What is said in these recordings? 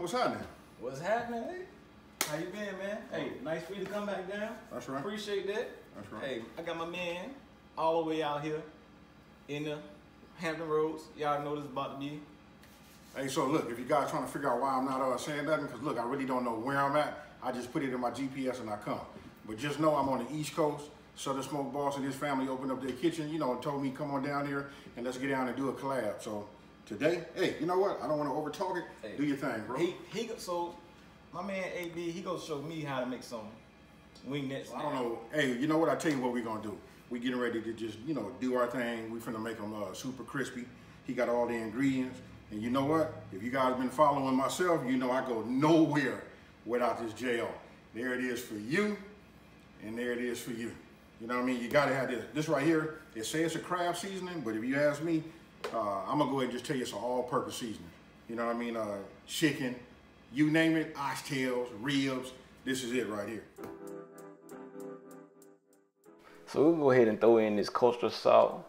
What's happening? What's happening? Hey? How you been, man? Hey, nice for you to come back down. That's right. Appreciate that. That's right. Hey, I got my man all the way out here in the Hampton Roads. Y'all know this is about to be. Hey, so look, if you guys trying to figure out why I'm not saying nothing, because look, I really don't know where I'm at. I just put it in my GPS and I come. But just know I'm on the East Coast. Southern Smoke Boss and his family opened up their kitchen, you know, and told me come on down here and let's get down and do a collab. So today, hey, you know what? I don't want to over talk it. Hey, do your thing, bro. So my man AB, he gonna show me how to make some wingnets. I don't know. Hey, you know what? I tell you what we're gonna do. We getting ready to just, you know, do our thing. We finna make them super crispy. He got all the ingredients. And you know what? If you guys been following myself, you know I go nowhere without this JL. There it is for you, and there it is for you. You know what I mean? You gotta have this. This right here, it says it's a crab seasoning, but if you ask me, I'm gonna go ahead and just tell you it's an all-purpose seasoning. You know what I mean? Chicken, you name it, oxtails, ribs, this is it right here. So we'll go ahead and throw in this kosher salt,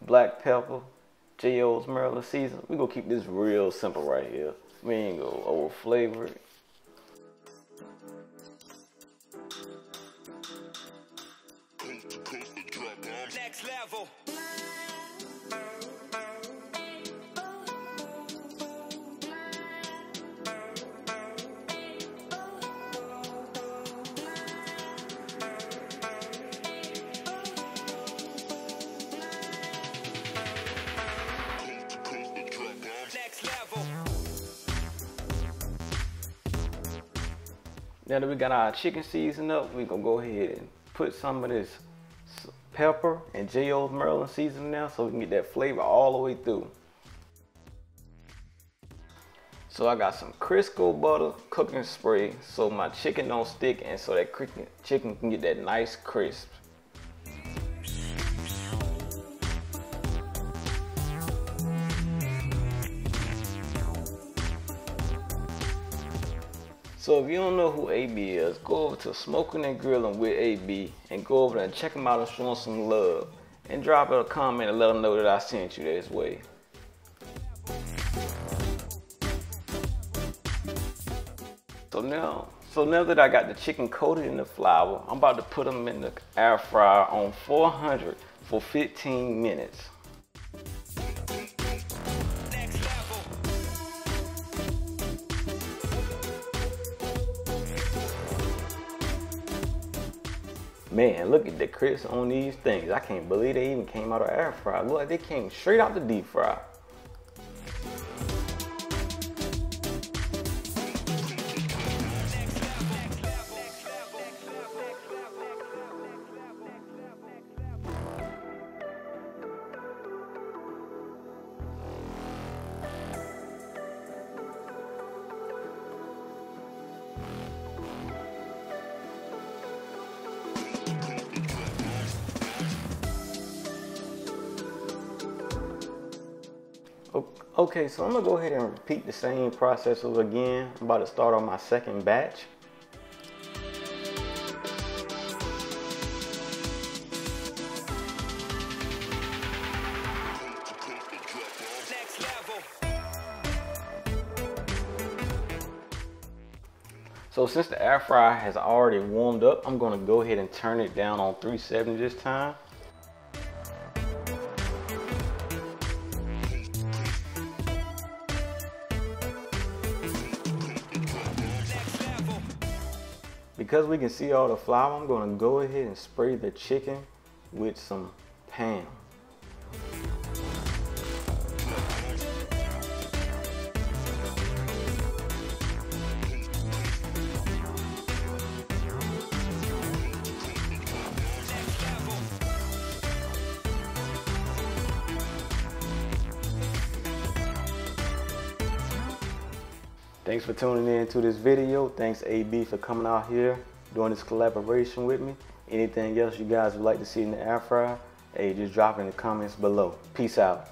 black pepper, J.O.'s Maryland season. We're gonna keep this real simple right here. We ain't gonna over flavor it. Next level. Now that we got our chicken seasoned up, we gonna go ahead and put some of this pepper and J.O.'s Maryland seasoning now so we can get that flavor all the way through. So I got some Crisco butter cooking spray so my chicken don't stick and so that chicken can get that nice crisp. So if you don't know who AB is, go over to Smokin Grillin Wit AB and go over there and check him out and show him some love. And drop a comment and let him know that I sent you this way. So now that I got the chicken coated in the flour, I'm about to put them in the air fryer on 400 for 15 minutes. Man, look at the crisp on these things. I can't believe they even came out of air fryer. Look like they came straight out the deep fry. Okay, so I'm gonna go ahead and repeat the same process over again. I'm about to start on my second batch. Next level. So since the air fryer has already warmed up, I'm gonna go ahead and turn it down on 370 this time. Because we can see all the flour, I'm going to go ahead and spray the chicken with some Pam. Thanks for tuning in to this video. Thanks AB for coming out here, doing this collaboration with me. Anything else you guys would like to see in the air fryer, hey, just drop it in the comments below. Peace out.